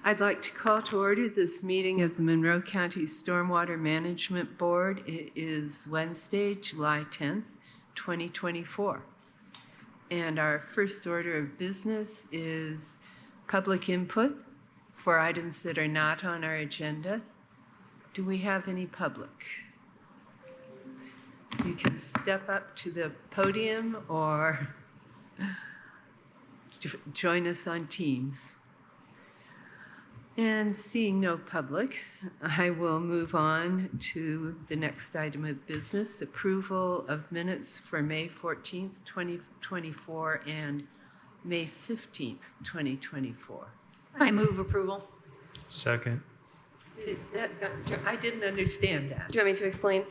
I'd like to call to order this meeting of the Monroe County Stormwater Management Board. It is Wednesday, July 10th, 2024. And our first order of business is public input for items that are not on our agenda. Do we have any public? You can step up to the podium or join us on Teams. And seeing no public, I will move on to the next item of business, approval of minutes for May 14th, 2024 and May 15th, 2024. I move approval. Second. I didn't understand that. Do you want me to explain?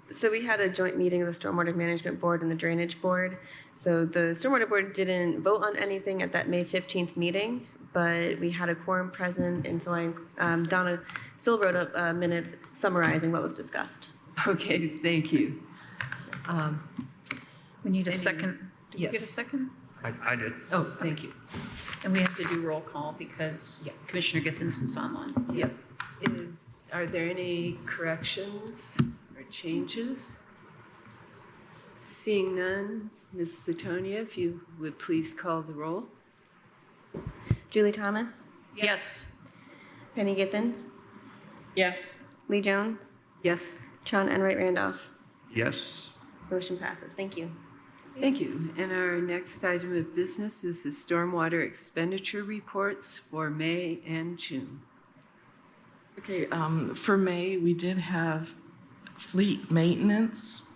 So we had a joint meeting of the Stormwater Management Board and the Drainage Board. So the Stormwater Board didn't vote on anything at that May 15th meeting, but we had a quorum present, and so Donna still wrote up minutes summarizing what was discussed. Okay, thank you. We need a second. Did Yes. you get a second? I did. Oh, thank you. And we have to do roll call because Commissioner Githens is online. Yep. Are there any corrections or changes? Seeing none, Ms. Satonia, if you would please call the roll. Julie Thomas, Yes. Penny Githens, Yes. Lee Jones, Yes, Sean Enright Randolph. Yes. Motion passes. Thank you. thank you. And our next item of business is the stormwater expenditure reports for May and June. Okay, for May, we did have fleet maintenance,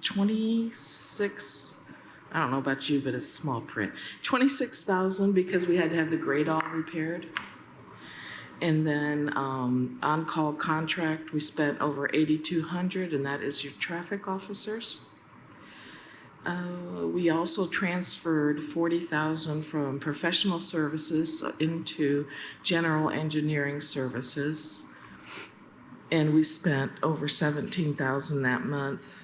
26, I don't know about you, but it's small print, 26,000 because we had to have the grade all repaired. And then on-call contract, we spent over 8,200, and that is your traffic officers. We also transferred 40,000 from professional services into general engineering services. And we spent over 17,000 that month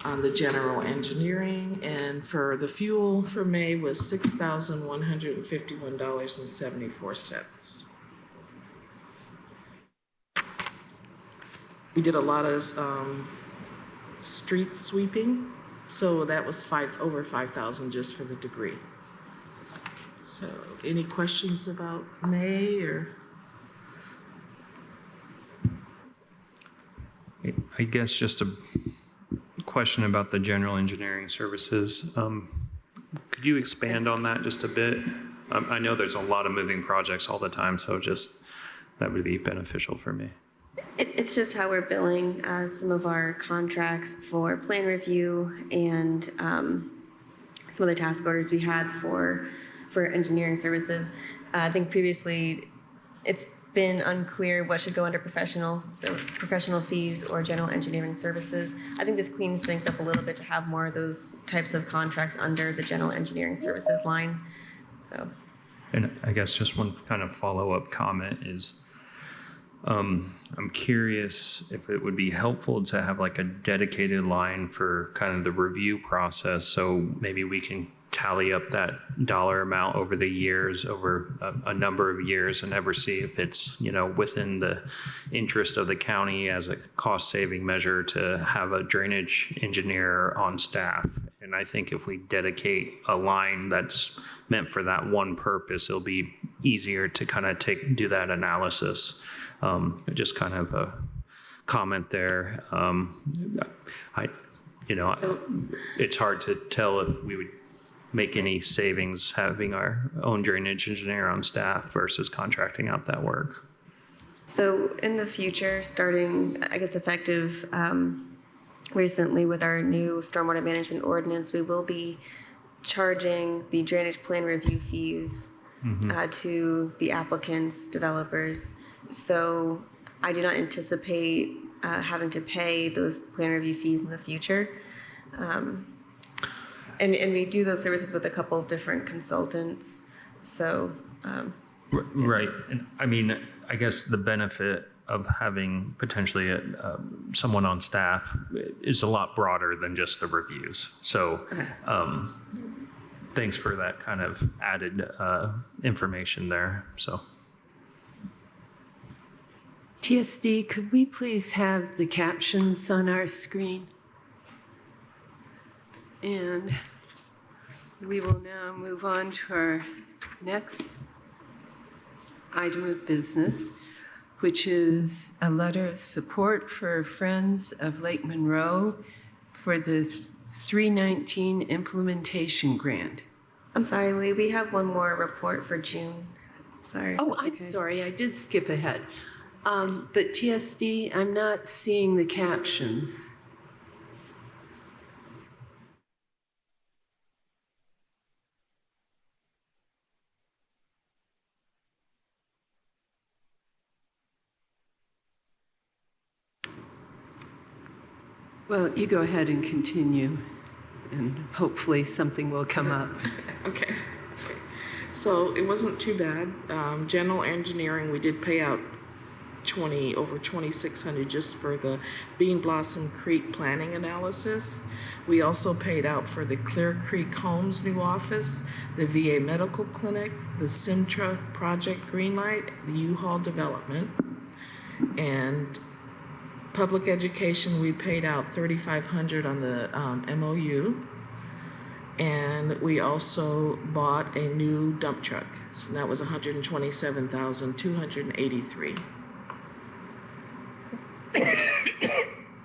on the general engineering. And for the fuel for May was $6,151.74. We did a lot of street sweeping, so that was over 5,000 just for the debris. So any questions about May or? I guess just a question about the general engineering services. Could you expand on that just a bit? I know there's a lot of moving projects all the time, so just that would be beneficial for me. It's just how we're billing some of our contracts for plan review and some other task orders we had for engineering services. I think previously it's been unclear what should go under professional, so professional fees or general engineering services. I think this cleans things up a little bit to have more of those types of contracts under the general engineering services line. So, And I guess just one kind of follow-up comment is, I'm curious if it would be helpful to have like a dedicated line for kind of the review process, so maybe we can tally up that dollar amount over the years, over a number of years, and ever see if it's, within the interest of the county as a cost-saving measure to have a drainage engineer on staff. And I think if we dedicate a line that's meant for that one purpose, it'll be easier to kind of do that analysis. Just kind of a comment there. It's hard to tell if we would make any savings having our own drainage engineer on staff versus contracting out that work. So in the future, starting, I guess, effective recently with our new stormwater management ordinance, we will be charging the drainage plan review fees to the applicants, developers. So I do not anticipate having to pay those plan review fees in the future. And we do those services with a couple different consultants. So Right. And I mean, I guess the benefit of having potentially someone on staff is a lot broader than just the reviews. So thanks for that kind of added information there. So. TSD, could we please have the captions on our screen? And we will now move on to our next item of business, which is a letter of support for Friends of Lake Monroe for the 319 implementation grant. I'm sorry, Lee, we have one more report for June. Sorry. Oh, that's I'm okay. sorry, I did skip ahead. But TSD, I'm not seeing the captions. Well, you go ahead and continue, and hopefully something will come up. Okay. So it wasn't too bad. General engineering, we did pay out over 2,600 just for the Bean Blossom Creek planning analysis. We also paid out for the Clear Creek Homes new office, the VA medical clinic, the Simtra project Greenlight, the U-Haul development, and public education. We paid out 3,500 on the MOU. And we also bought a new dump truck. So that was 127,283.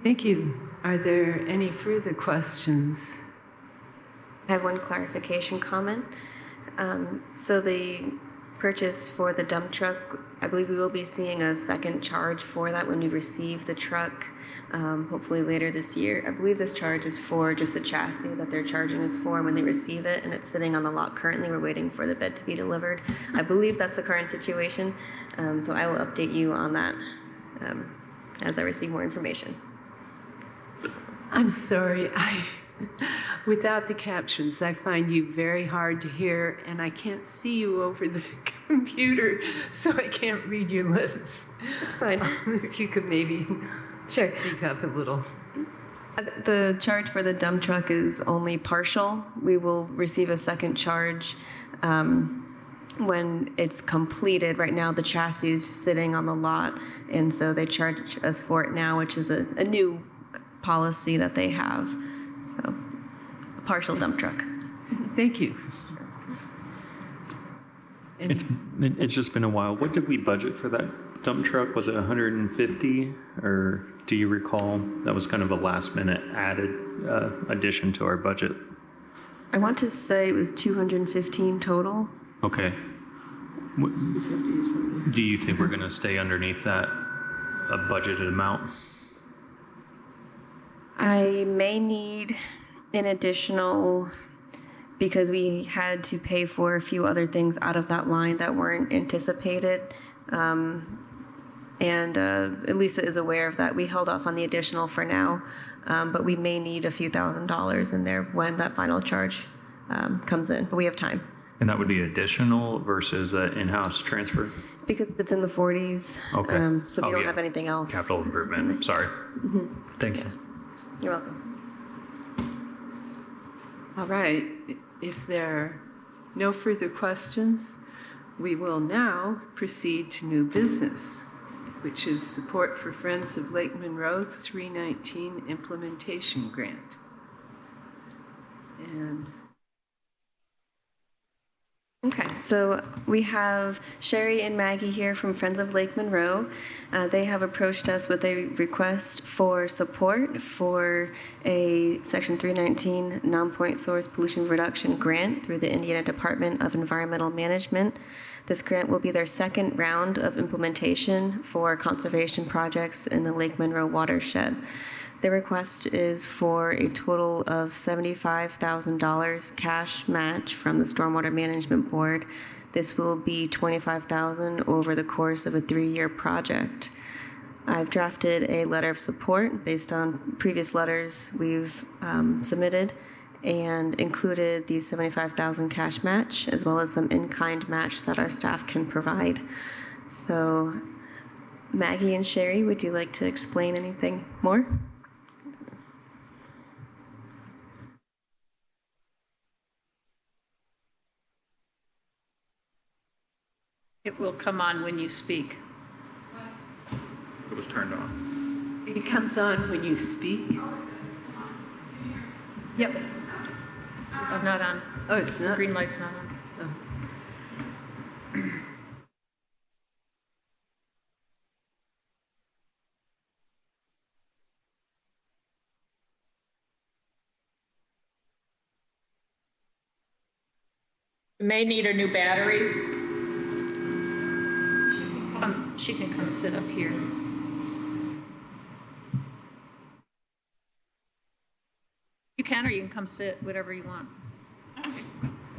Thank you. Are there any further questions? I have one clarification comment. So the purchase for the dump truck, I believe we will be seeing a second charge for that when we receive the truck, hopefully later this year. I believe this charge is for just the chassis that they're charging us for when they receive it, and it's sitting on the lot currently. We're waiting for the bed to be delivered. I believe that's the current situation, so I will update you on that as I receive more information. I'm sorry, without the captions, I find you very hard to hear, and I can't see you over the computer, so I can't read your lips. That's fine. If you could maybe Sure. speak up a little. The charge for the dump truck is only partial. We will receive a second charge when it's completed. Right now, the chassis is just sitting on the lot, and so they charge us for it now, which is a new policy that they have. So, a partial dump truck. Thank you. And It's just been a while. What did we budget for that dump truck? Was it 150, or do you recall? That was kind of a last minute added addition to our budget. I want to say it was 215 total. Okay. Do you think we're going to stay underneath that budgeted amount? I may need an additional, because we had to pay for a few other things out of that line that weren't anticipated. And Elisa is aware of that. We held off on the additional for now, but we may need a few $1,000s in there when that final charge comes in, but we have time. And that would be additional versus an in-house transfer? Because it's in the 40s, Okay. so we don't have anything else. Capital improvement, sorry. Thank you. You're welcome. all right, if there are no further questions, we will now proceed to new business, which is support for Friends of Lake Monroe 319 implementation grant. And Okay, so we have Sherry and Maggie here from Friends of Lake Monroe. They have approached us with a request for support for a Section 319 non-point source pollution reduction grant through the Indiana Department of Environmental Management. This grant will be their second round of implementation for conservation projects in the Lake Monroe watershed. The request is for a total of $75,000 cash match from the Stormwater Management Board. This will be $25,000 over the course of a 3-year project. I've drafted a letter of support based on previous letters we've submitted and included the $75,000 cash match as well as some in-kind match that our staff can provide. So, Maggie and Sherry, would you like to explain anything more? It will come on when you speak. It was turned on. It comes on when you speak. Yep. It's not on. Oh, it's The not? green light's not on. Oh. You may need a new battery. She can come sit up here. You can, or you can come sit, whatever you want. Okay,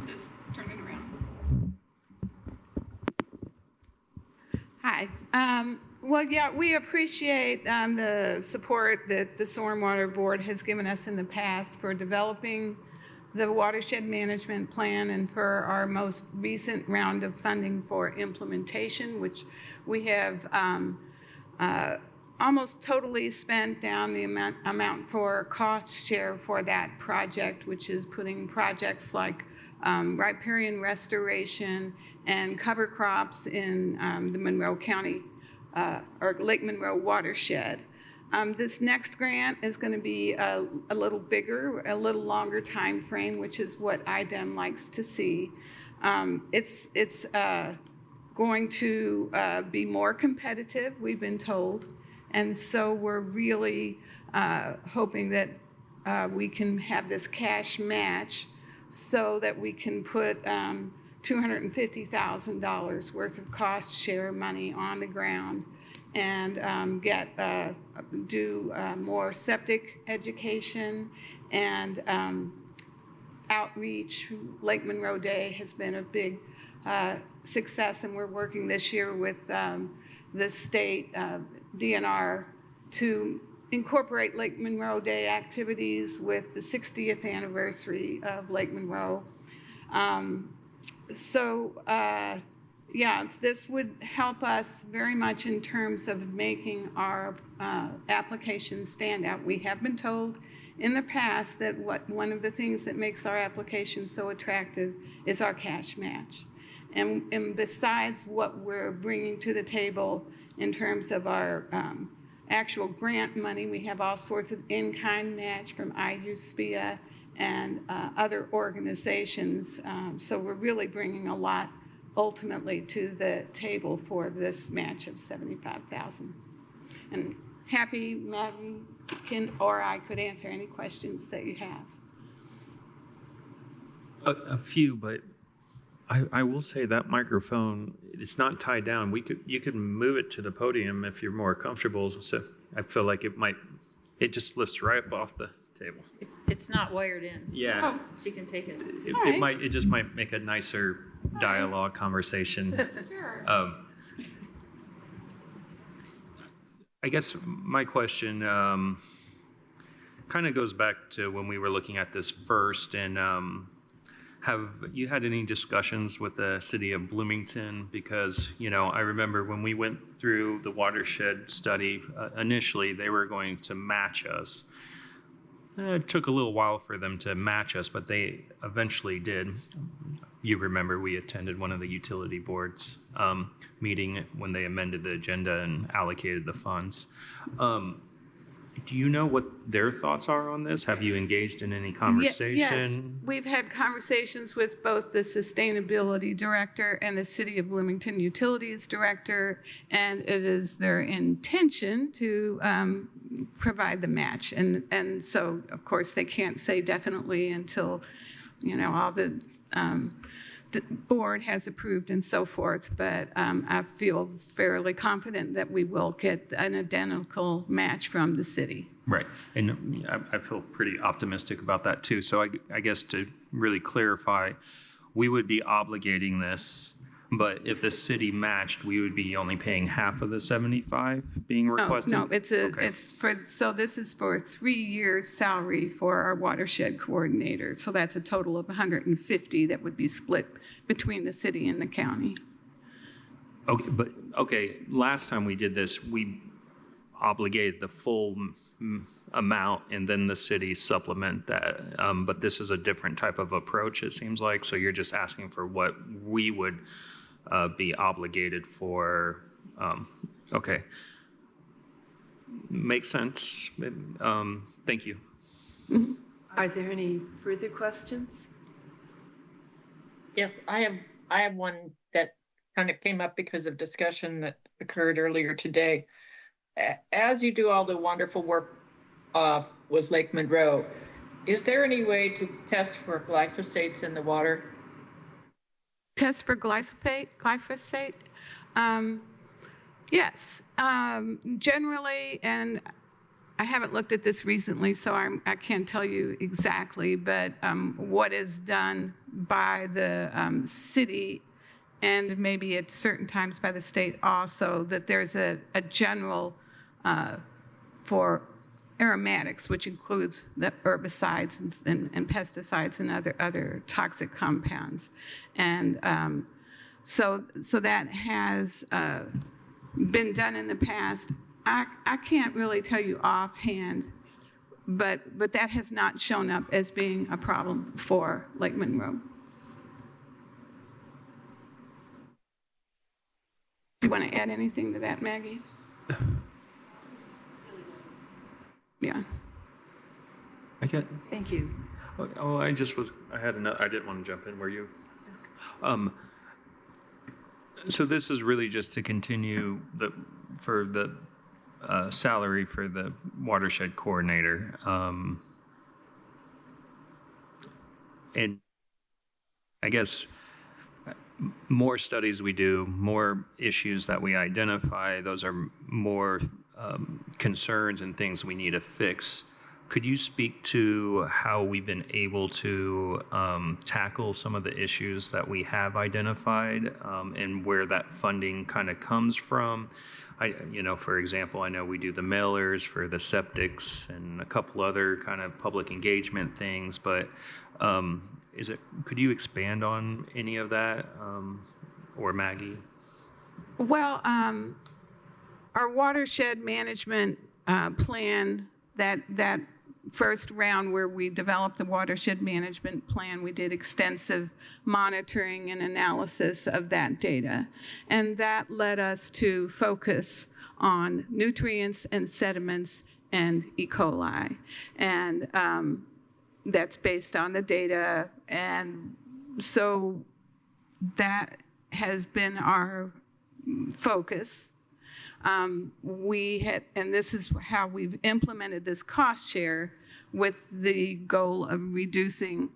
just turn it around. Hi. Well, yeah, we appreciate the support that the Stormwater Board has given us in the past for developing the watershed management plan and for our most recent round of funding for implementation, which we have almost totally spent down the amount for cost share for that project, which is putting projects like riparian restoration and cover crops in the Monroe County or Lake Monroe watershed. This next grant is going to be a little bigger, a little longer time frame, which is what IDEM likes to see. It's going to be more competitive, we've been told. And so we're really hoping that we can have this cash match so that we can put $250,000 worth of cost share money on the ground and do more septic education and outreach. Lake Monroe Day has been a big success, and we're working this year with the state DNR to incorporate Lake Monroe Day activities with the 60th anniversary of Lake Monroe. Yeah, this would help us very much in terms of making our application stand out. We have been told in the past that one of the things that makes our application so attractive is our cash match. And besides what we're bringing to the table in terms of our actual grant money, we have all sorts of in-kind match from IU, SPIA, and other organizations. So we're really bringing a lot ultimately to the table for this match of $75,000. And happy Madam or I could answer any questions that you have. A few, but I will say that microphone, it's not tied down. You could move it to the podium if you're more comfortable. So I feel like it just lifts right up off the table. It's not wired in. Yeah. So you can take it. It just might make a nicer dialogue conversation. Sure. I guess my question kind of goes back to when we were looking at this first, and have you had any discussions with the city of Bloomington? Because, I remember when we went through the watershed study, initially they were going to match us. It took a little while for them to match us, but they eventually did. You remember we attended one of the utility boards meeting when they amended the agenda and allocated the funds. Do you know what their thoughts are on this? Have you engaged in any conversation? Yes, we've had conversations with both the sustainability director and the City of Bloomington Utilities director, and it is their intention to provide the match. And so, of course, they can't say definitely until, all the board has approved and so forth, but I feel fairly confident that we will get an identical match from the city. Right, and I feel pretty optimistic about that too. So I guess to really clarify, we would be obligating this, but if the city matched, we would be only paying half of the 75 being requested? No, this is for 3 years salary for our watershed coordinator. So that's a total of 150 that would be split between the city and the county. Okay, last time we did this, we obligated the full amount and then the city supplement that. But this is a different type of approach, it seems like. So you're just asking for what we would be obligated for. Okay, makes sense. Thank you. Are there any further questions? Yes, I have one that kind of came up because of discussion that occurred earlier today. As you do all the wonderful work with Lake Monroe, is there any way to test for glyphosates in the water? Test for glyphosate? Yes. Generally, and I haven't looked at this recently, so I can't tell you exactly, but what is done by the city and maybe at certain times by the state also, that there's a general for aromatics, which includes the herbicides and pesticides and other toxic compounds. And so that has been done in the past. I can't really tell you offhand, but that has not shown up as being a problem for Lake Monroe. Do you want to add anything to that, Maggie? Yeah. I get. Thank you. Oh, I had another. I didn't want to jump in. Were you? So this is really just to continue for the salary for the watershed coordinator. And I guess more studies we do, more issues that we identify, those are more concerns and things we need to fix. Could you speak to how we've been able to tackle some of the issues that we have identified and where that funding kind of comes from? For example, I know we do the mailers for the septics and a couple other kind of public engagement things, but could you expand on any of that, or Maggie? Well, our watershed management plan, that first round where we developed the watershed management plan, we did extensive monitoring and analysis of that data. And that led us to focus on nutrients and sediments and E. coli. And that's based on the data. And so that has been our focus. And this is how we've implemented this cost share with the goal of reducing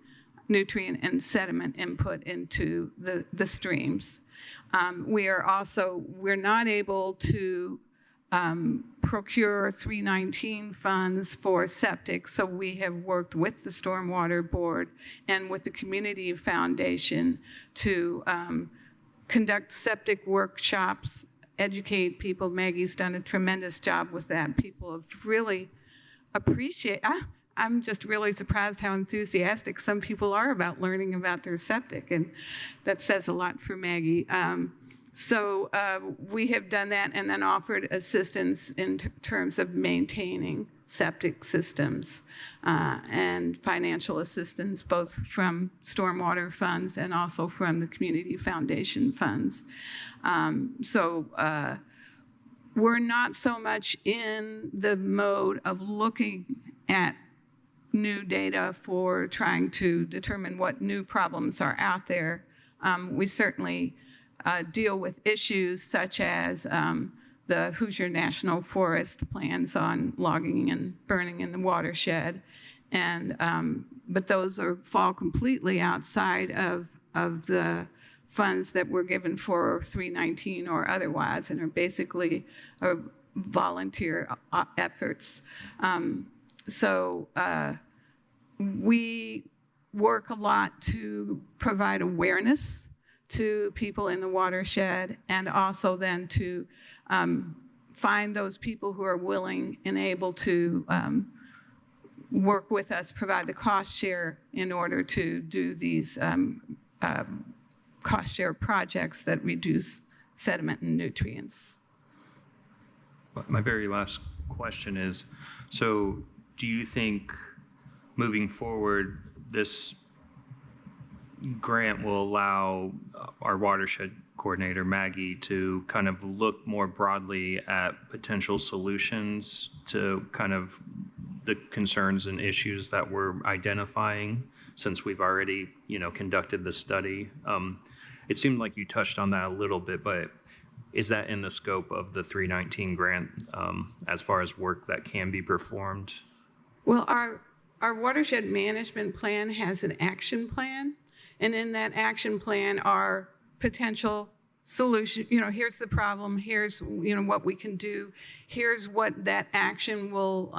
nutrient and sediment input into the streams. We're not able to procure 319 funds for septic, so we have worked with the Stormwater Board and with the Community Foundation to conduct septic workshops, educate people. Maggie's done a tremendous job with that. People have really I'm just really surprised how enthusiastic some people are about learning about their septic, and that says a lot for Maggie. So we have done that and then offered assistance in terms of maintaining septic systems and financial assistance, both from stormwater funds and also from the Community Foundation funds. We're not so much in the mode of looking at new data for trying to determine what new problems are out there. We certainly deal with issues such as the Hoosier National Forest plans on logging and burning in the watershed, but those fall completely outside of the funds that were given for 319 or otherwise, and are basically volunteer efforts. We work a lot to provide awareness to people in the watershed, and also then to find those people who are willing and able to work with us, provide the cost share in order to do these cost share projects that reduce sediment and nutrients. My very last question is, so do you think moving forward, this grant will allow our watershed Coordinator Maggie to kind of look more broadly at potential solutions to kind of the concerns and issues that we're identifying since we've already, conducted the study. It seemed like you touched on that a little bit, but is that in the scope of the 319 grant as far as work that can be performed? Well, our watershed management plan has an action plan, and in that action plan are potential solution. Here's the problem. Here's what we can do. Here's what that action will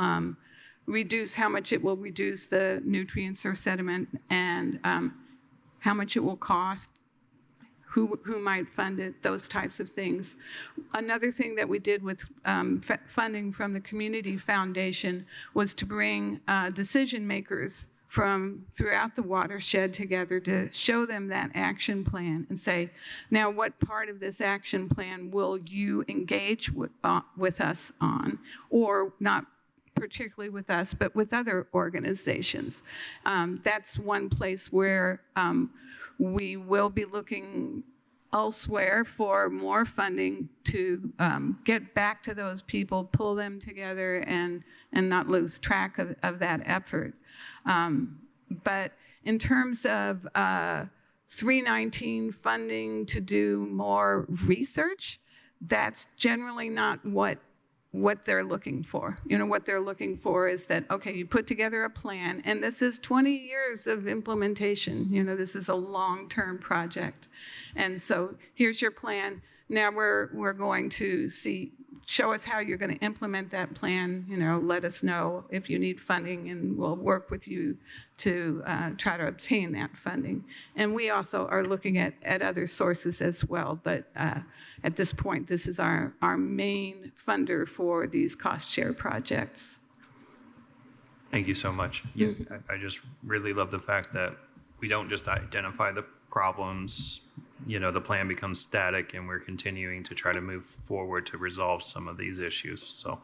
reduce, how much it will reduce the nutrients or sediment, and how much it will cost. Who might fund it, those types of things. Another thing that we did with funding from the Community Foundation was to bring decision makers from throughout the watershed together to show them that action plan and say, now what part of this action plan will you engage with us on, or not particularly with us, but with other organizations. That's one place where we will be looking elsewhere for more funding to get back to those people, pull them together, and not lose track of that effort. But in terms of 319 funding to do more research, that's generally not what they're looking for. What they're looking for is that, okay, you put together a plan, and this is 20 years of implementation. This is a long-term project. And so here's your plan. Now we're going to show us how you're going to implement that plan. Let us know if you need funding, and we'll work with you to try to obtain that funding. And we also are looking at other sources as well. But at this point, this is our main funder for these cost share projects. Thank you so much. Yeah, I just really love the fact that we don't just identify the problems, the plan becomes static, and we're continuing to try to move forward to resolve some of these issues. So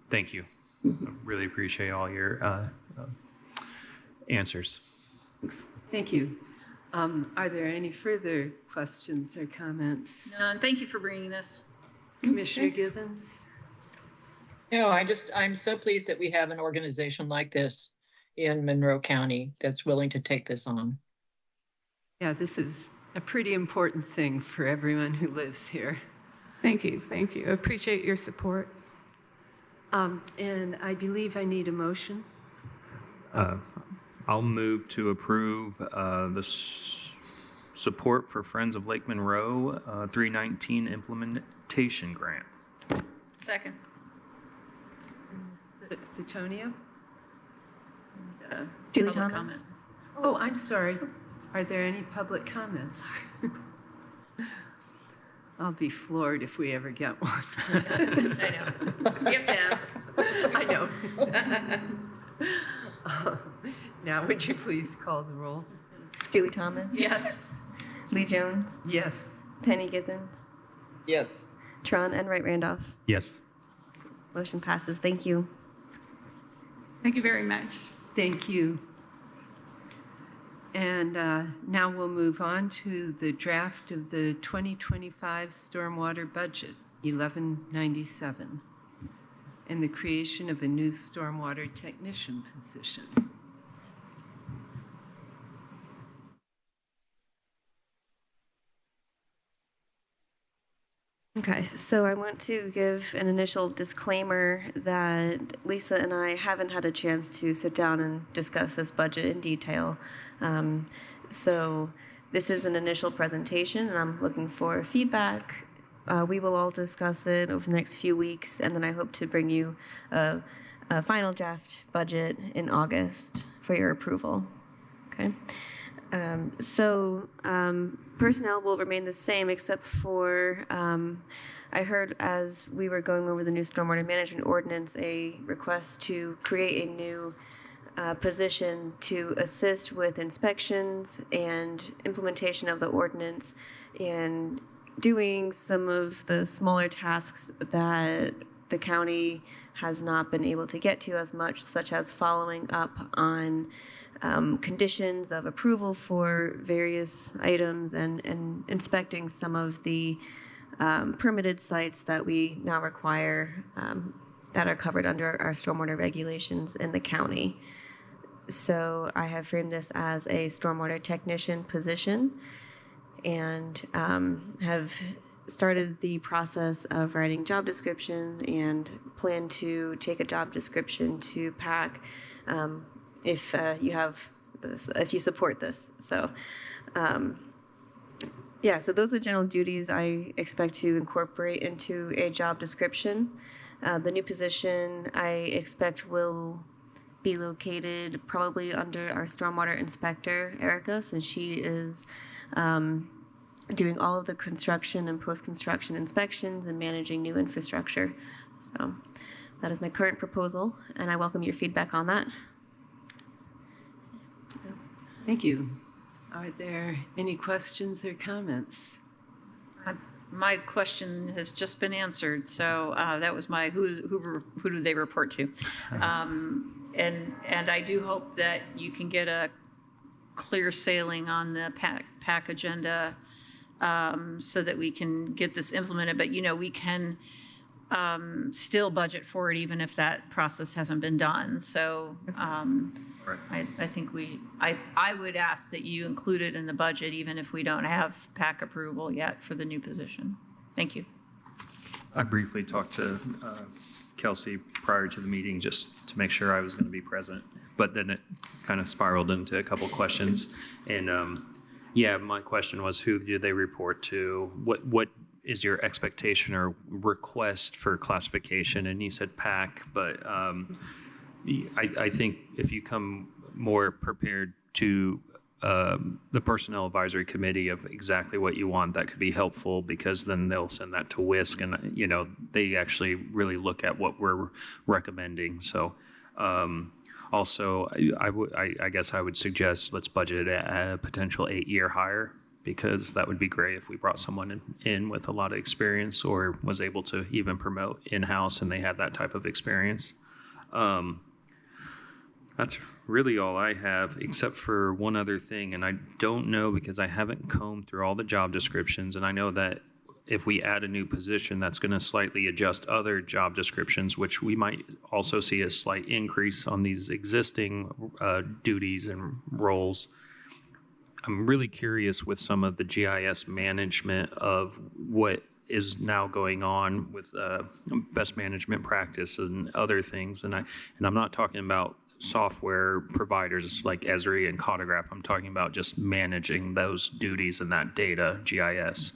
thank you. I really appreciate all your answers. Thank you. Are there any further questions or comments? None. Thank you for bringing this. Commissioner Givens? I'm so pleased that we have an organization like this in Monroe County that's willing to take this on. Yeah, this is a pretty important thing for everyone who lives here. Thank you. Thank you. I appreciate your support. And I believe I need a motion. I'll move to approve the support for Friends of Lake Monroe 319 implementation grant. Second. Sutonio? Julie Public Thomas. comment. Oh, I'm sorry. Are there any public comments? I'll be floored if we ever get one. I know. You have to ask. I know. Now, would you please call the roll? Julie Thomas. Yes. Lee Jones. Yes. Penny Giddens. Yes. Tron Enright Randolph. Yes. Motion passes. Thank you. Thank you very much. Thank you. And now we'll move on to the draft of the 2025 Stormwater Budget, 1197, and the creation of a new stormwater technician position. Okay, so I want to give an initial disclaimer that Lisa and I haven't had a chance to sit down and discuss this budget in detail. So this is an initial presentation, and I'm looking for feedback. We will all discuss it over the next few weeks, and then I hope to bring you a final draft budget in August for your approval. Okay. Personnel will remain the same, except for I heard as we were going over the new stormwater management ordinance a request to create a new position to assist with inspections and implementation of the ordinance and doing some of the smaller tasks that the county has not been able to get to as much, such as following up on conditions of approval for various items and inspecting some of the permitted sites that we now require that are covered under our stormwater regulations in the county. So I have framed this as a stormwater technician position and have started the process of writing job description and plan to take a job description to PAC if you have this, if you support this. So yeah, so those are the general duties I expect to incorporate into a job description. The new position I expect will be located probably under our stormwater inspector, Erica, since she is doing all of the construction and post-construction inspections and managing new infrastructure. So that is my current proposal, and I welcome your feedback on that. Thank you. Are there any questions or comments? My question has just been answered, so that was my who do they report to, and I do hope that you can get a clear sailing on the PAC agenda so that we can get this implemented. But you know, we can still budget for it even if that process hasn't been done. So I think I would ask that you include it in the budget even if we don't have PAC approval yet for the new position. Thank you. I briefly talked to Kelsey prior to the meeting just to make sure I was going to be present, but then it kind of spiraled into a couple questions. And yeah, my question was, who do they report to? What is your expectation or request for classification? And you said PAC, but I think if you come more prepared to the Personnel Advisory Committee of exactly what you want, that could be helpful, because then they'll send that to WISC, and you know, they actually really look at what we're recommending. So also, I guess I would suggest let's budget it at a potential 8-year hire, because that would be great if we brought someone in with a lot of experience or was able to even promote in-house and they had that type of experience. That's really all I have, except for one other thing, and I don't know because I haven't combed through all the job descriptions, and I know that if we add a new position, that's going to slightly adjust other job descriptions, which we might also see a slight increase on these existing duties and roles. I'm really curious with some of the GIS management of what is now going on with best management practice and other things, and I'm not talking about software providers like Esri and Cartograph. I'm talking about just managing those duties and that data, GIS.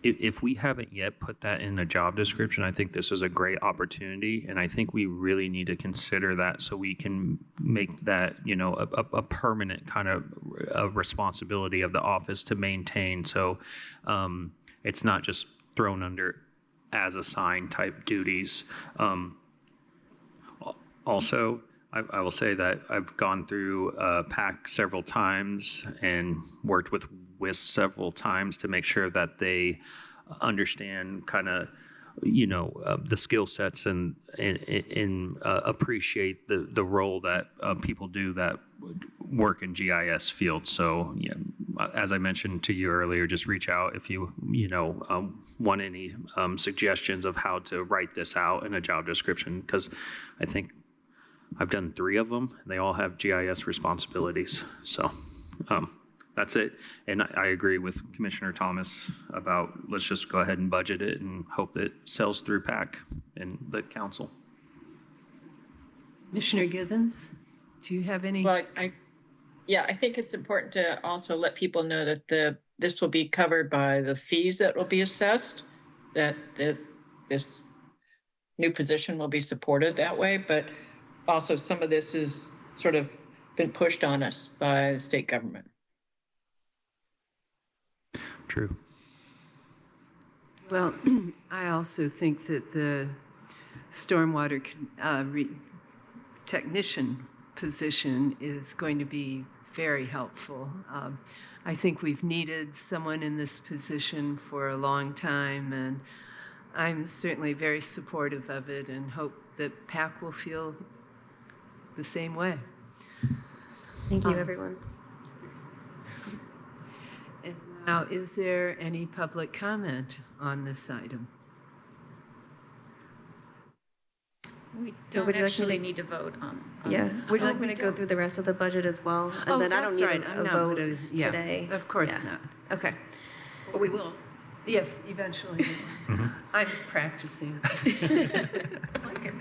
If we haven't yet put that in a job description, I think this is a great opportunity, and I think we really need to consider that so we can make that, you know, a permanent kind of a responsibility of the office to maintain. So it's not just thrown under as assigned type duties. Also, I will say that I've gone through PAC several times and worked with WISC several times to make sure that they understand kind of, you know, the skill sets and appreciate the role that people do that work in GIS fields. So, yeah, as I mentioned to you earlier, just reach out if you want any suggestions of how to write this out in a job description, because I think I've done 3 of them. And they all have GIS responsibilities. So that's it. And I agree with Commissioner Thomas about let's just go ahead and budget it and hope that it sells through PAC and the council. Commissioner Githens, do you have any? Well, I think it's important to also let people know that this will be covered by the fees that will be assessed, that this new position will be supported that way. But also some of this is sort of been pushed on us by the state government. True. Well, I also think that the stormwater technician position is going to be very helpful. I think we've needed someone in this position for a long time, and I'm certainly very supportive of it and hope that PAC will feel the same way. Thank you, everyone. And now, is there any public comment on this item? We Would don't you like me actually to- need to vote on Yes. this. Would you Oh, like me we to go don't. through the rest of the budget as well? And Oh, then I that's don't need right. a I'm not vote gonna- yeah, today. of course Yeah. not. Okay. But we will. Yes, eventually. I'm practicing. I like it.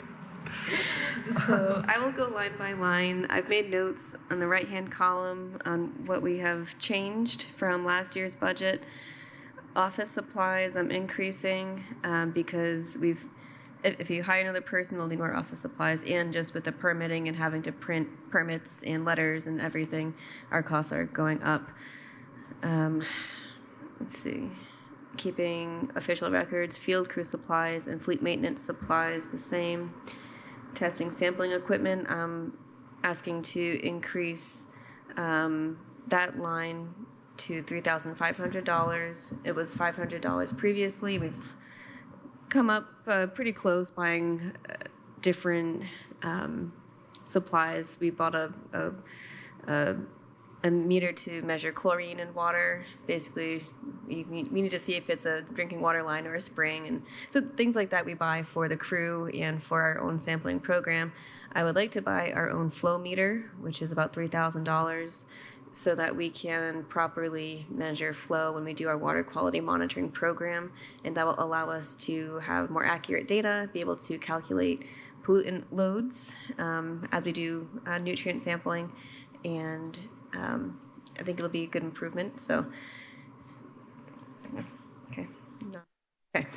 So I will go line by line. I've made notes on the right-hand column on what we have changed from last year's budget. Office supplies, I'm increasing because if you hire another person, we'll need more office supplies. And just with the permitting and having to print permits and letters and everything, our costs are going up. Let's see. Keeping official records, field crew supplies, and fleet maintenance supplies the same. Testing sampling equipment, I'm asking to increase that line to $3,500. It was $500 previously. We've come up pretty close buying different supplies. We bought a meter to measure chlorine in water. Basically, we need to see if it's a drinking water line or a spring. And so things like that we buy for the crew and for our own sampling program. I would like to buy our own flow meter, which is about $3,000, so that we can properly measure flow when we do our water quality monitoring program. And that will allow us to have more accurate data, be able to calculate pollutant loads as we do nutrient sampling. And I think it'll be a good improvement. So, okay. No. Okay.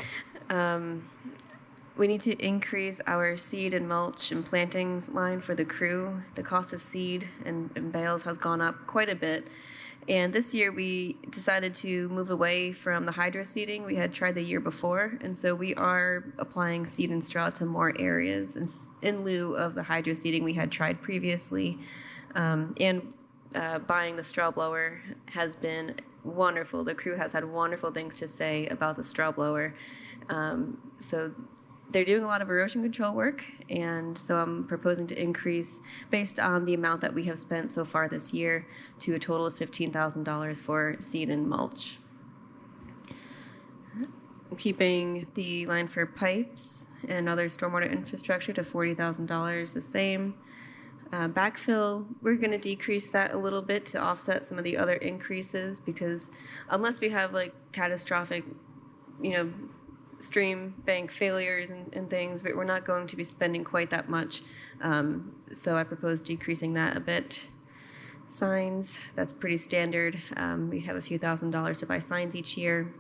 We need to increase our seed and mulch and plantings line for the crew. The cost of seed and bales has gone up quite a bit. And this year we decided to move away from the hydro seeding we had tried the year before. And so we are applying seed and straw to more areas in lieu of the hydro seeding we had tried previously. Buying the straw blower has been wonderful. The crew has had wonderful things to say about the straw blower. So they're doing a lot of erosion control work, and so I'm proposing to increase, based on the amount that we have spent so far this year, to a total of $15,000 for seed and mulch. I'm keeping the line for pipes and other stormwater infrastructure to $40,000 the same. Backfill, we're going to decrease that a little bit to offset some of the other increases, because unless we have like catastrophic, stream bank failures and things, but we're not going to be spending quite that much. So I propose decreasing that a bit. Signs, that's pretty standard. We have a few $1,000s to buy signs each year.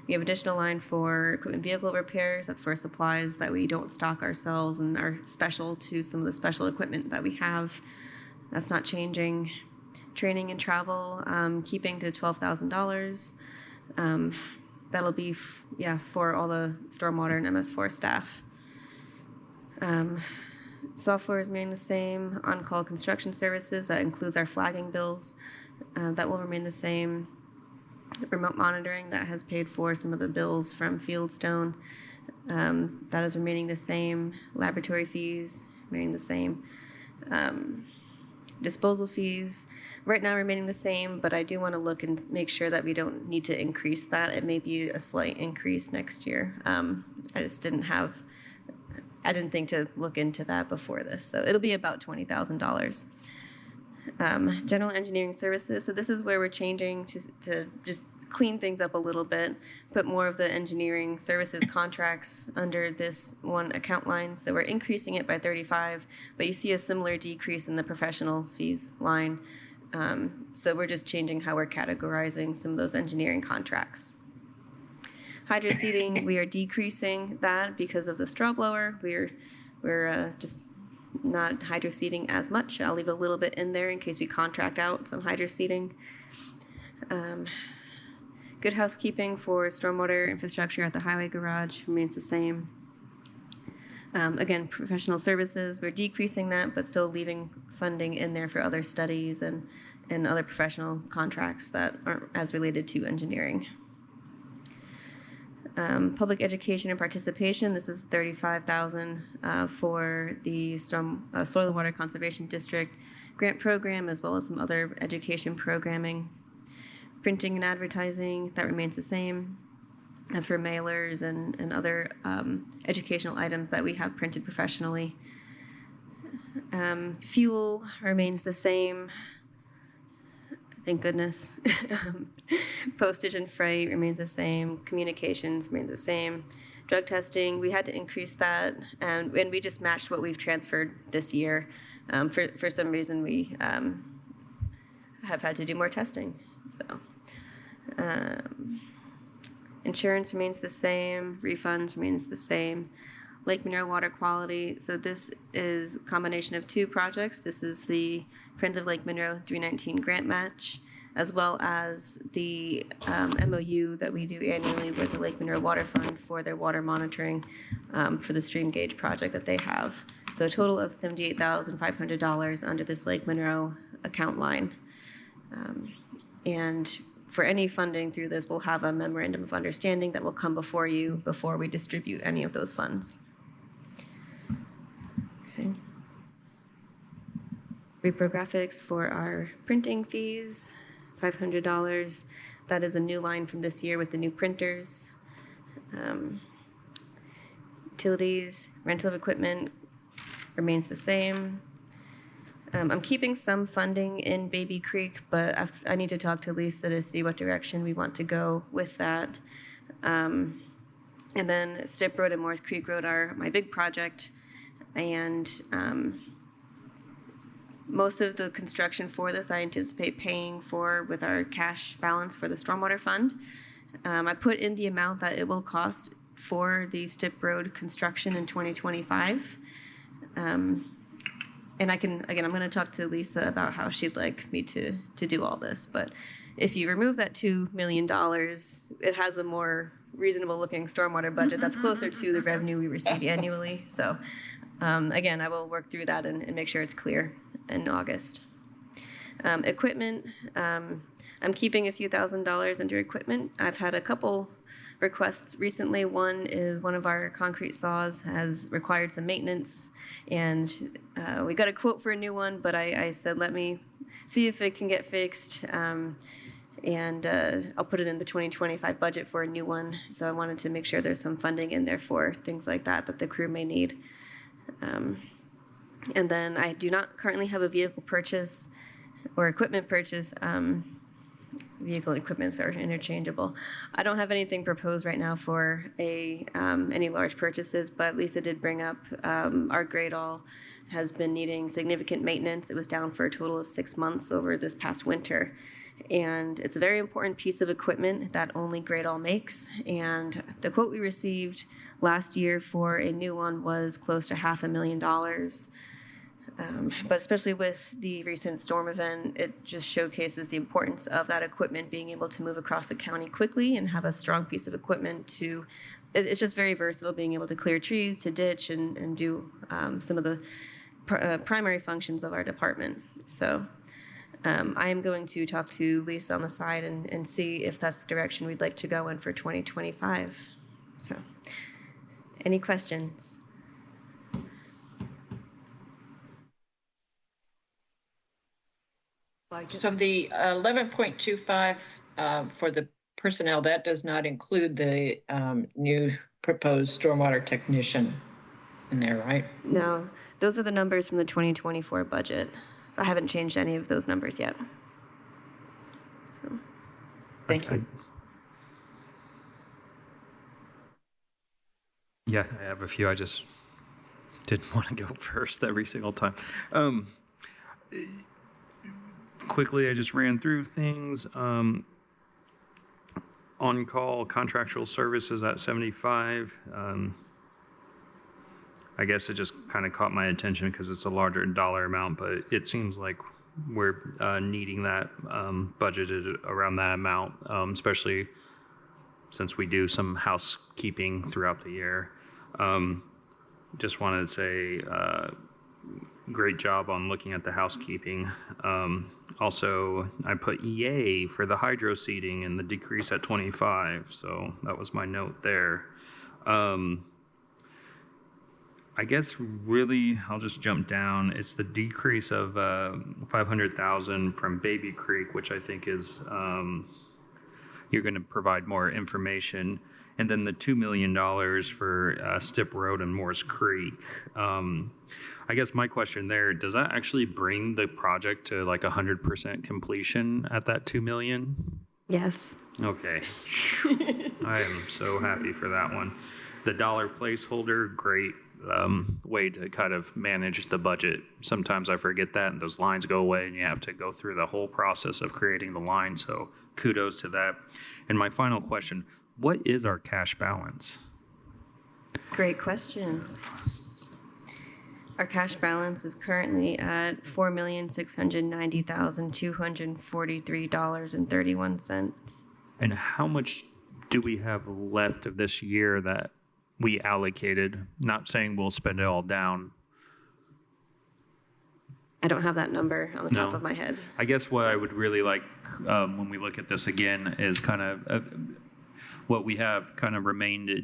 We have additional line for equipment vehicle repairs. That's for supplies that we don't stock ourselves and are special to some of the special equipment that we have. That's not changing. Training and travel, keeping to $12,000. That'll be, for all the stormwater and MS4 staff. Software is remaining the same. On-call construction services, that includes our flagging bills. That will remain the same. Remote monitoring, that has paid for some of the bills from Fieldstone. That is remaining the same. Laboratory fees remaining the same. Disposal fees right now remaining the same, but I do want to look and make sure that we don't need to increase that. It may be a slight increase next year. I just didn't think to look into that before this. So it'll be about $20,000. General engineering services. So this is where we're changing to just clean things up a little bit, put more of the engineering services contracts under this one account line. So we're increasing it by 35, but you see a similar decrease in the professional fees line. So we're just changing how we're categorizing some of those engineering contracts. Hydro seeding, we are decreasing that because of the straw blower. We're just not hydro seeding as much. I'll leave a little bit in there in case we contract out some hydro seeding. Good housekeeping for stormwater infrastructure at the highway garage remains the same. Again, professional services, we're decreasing that, but still leaving funding in there for other studies and other professional contracts that aren't as related to engineering. Public education and participation, this is $35,000 for the soil and water conservation district grant program, as well as some other education programming. Printing and advertising, that remains the same. As for mailers and other educational items that we have printed professionally. Fuel remains the same. Thank goodness. Postage and freight remains the same. Communications remains the same. Drug testing, we had to increase that, and we just matched what we've transferred this year. For some reason, we have had to do more testing. So, insurance remains the same. Refunds remains the same. Lake Monroe water quality. So this is a combination of two projects. This is the Friends of Lake Monroe 319 grant match, as well as the MOU that we do annually with the Lake Monroe Water Fund for their water monitoring for the stream gauge project that they have. So a total of $78,500 under this Lake Monroe account line. And for any funding through this, we'll have a memorandum of understanding that will come before you before we distribute any of those funds. Okay. Reprographics for our printing fees, $500. That is a new line from this year with the new printers. Utilities, rental of equipment remains the same. I'm keeping some funding in Baby Creek, but I need to talk to Lisa to see what direction we want to go with that. And then Stip Road and Morris Creek Road are my big project. And most of the construction for this I anticipate paying for with our cash balance for the Stormwater Fund. I put in the amount that it will cost for the Stip Road construction in 2025. And I'm going to talk to Lisa about how she'd like me to do all this. But if you remove that $2 million, it has a more reasonable looking stormwater budget that's closer to the revenue we receive annually. So again, I will work through that and make sure it's clear in August. Equipment, I'm keeping a few $1,000s under equipment. I've had a couple requests recently. One is one of our concrete saws has required some maintenance, and we got a quote for a new one, but I said, let me see if it can get fixed, and I'll put it in the 2025 budget for a new one. So I wanted to make sure there's some funding in there for things like that the crew may need. And then I do not currently have a vehicle purchase or equipment purchase. Vehicle and equipments are interchangeable. I don't have anything proposed right now for any large purchases, but Lisa did bring up our grade all has been needing significant maintenance. It was down for a total of 6 months over this past winter. And it's a very important piece of equipment that only grade all makes. And the quote we received last year for a new one was close to $500,000. But especially with the recent storm event, it just showcases the importance of that equipment being able to move across the county quickly and have a strong piece of equipment it's just very versatile, being able to clear trees, to ditch, and do some of the primary functions of our department. So I am going to talk to Lisa on the side and see if that's the direction we'd like to go in for 2025. So any questions? So the 11.25 for the personnel, that does not include the new proposed stormwater technician in there, right? No, those are the numbers from the 2024 budget. I haven't changed any of those numbers yet. So. Thank you. Yeah, I have a few. I just didn't want to go first every single time. Quickly, I just ran through things. On-call contractual services at 75. I guess it just kind of caught my attention because it's a larger dollar amount, but it seems like we're needing that budgeted around that amount, especially since we do some housekeeping throughout the year. Just wanted to say great job on looking at the housekeeping. Also, I put yay for the hydro seeding and the decrease at 25, so that was my note there. I guess really, I'll just jump down. It's the decrease of 500,000 from Baby Creek, which I think is you're going to provide more information, and then the $2 million for Stip Road and Morris Creek. I guess my question there, does that actually bring the project to like 100% completion at that 2 million? Yes. Okay. I am so happy for that one. The dollar placeholder, great way to kind of manage the budget. Sometimes I forget that and those lines go away and you have to go through the whole process of creating the line. So kudos to that. And my final question, what is our cash balance? Great question. Our cash balance is currently at $4,690,243.31. And how much do we have left of this year that we allocated? Not saying we'll spend it all down. I don't have that number on the top No. of my head. I guess what I would really like when we look at this again is kind of what we have kind of remainder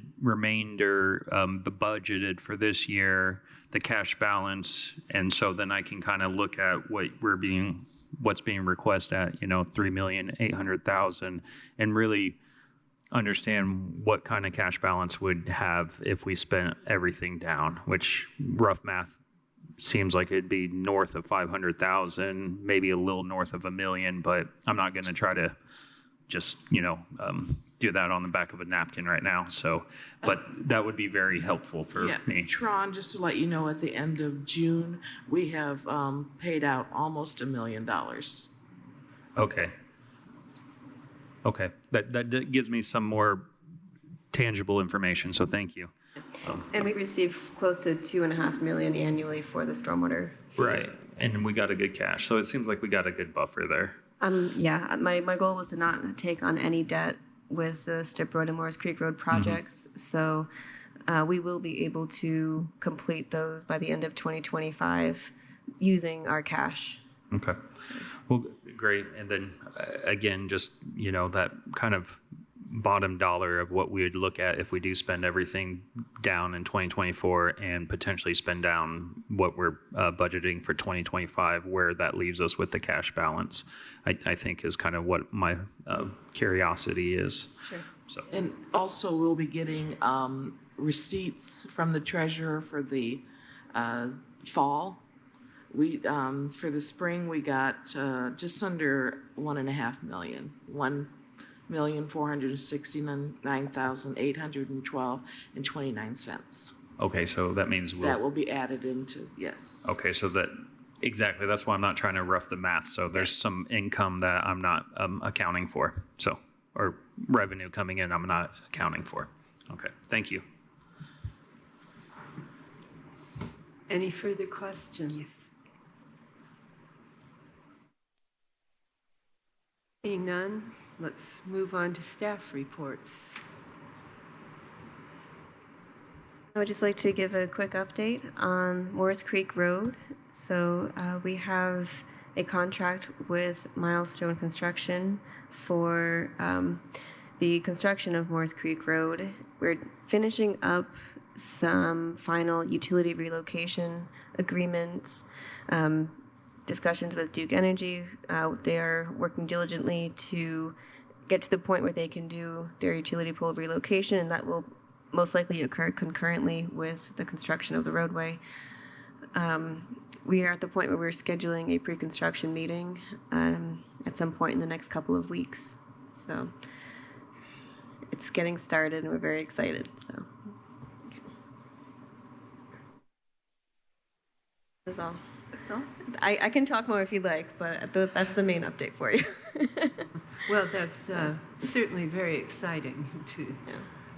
budgeted for this year, the cash balance, and so then I can kind of look at what's being requested at, $3,800,000, and really understand what kind of cash balance would have if we spent everything down, which rough math seems like it'd be north of 500,000, maybe a little north of $1 million, but I'm not going to try to just, do that on the back of a napkin right now. So, but that would be very helpful for me. Tron, just to let you know, at the end of June, we have paid out almost $1 million. Okay. Okay. That gives me some more tangible information. So thank you. And we receive close to $2.5 million annually for the stormwater fee. Right. And we got a good cash. So it seems like we got a good buffer there. Yeah, my goal was to not take on any debt with the Stip Road and Morris Creek Road projects. So we will be able to complete those by the end of 2025 using our cash. Okay. Well, great. And then again, just, that kind of bottom dollar of what we would look at if we do spend everything down in 2024 and potentially spend down what we're budgeting for 2025, where that leaves us with the cash balance, I think is kind of what my curiosity is. Sure. So. And also, we'll be getting receipts from the treasurer for the fall. We for the spring, we got just under $1.5 million. $1,469,812.29. Okay, so that means That will be added into, yes. Okay, so that exactly. That's why I'm not trying to rough the math. So there's some income that I'm not accounting for. So, or revenue coming in, I'm not accounting for. Okay, thank you. Any further questions? Seeing none, let's move on to staff reports. I would just like to give a quick update on Morris Creek Road. So we have a contract with Milestone Construction for the construction of Morris Creek Road. We're finishing up some final utility relocation agreements, discussions with Duke Energy. They are working diligently to get to the point where they can do their utility pole relocation, and that will most likely occur concurrently with the construction of the roadway. We are at the point where we're scheduling a pre-construction meeting at some point in the next couple of weeks. So it's getting started and we're very excited. So that's all. That's all? I can talk more if you'd like, but that's the main update for you. Well, that's certainly very exciting too. Yeah.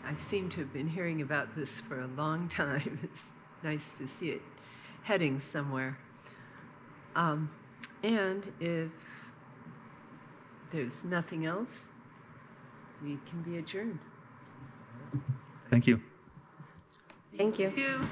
I seem to have been hearing about this for a long time. It's nice to see it heading somewhere. And if there's nothing else, we can be adjourned. Thank you. Thank you. Thank you.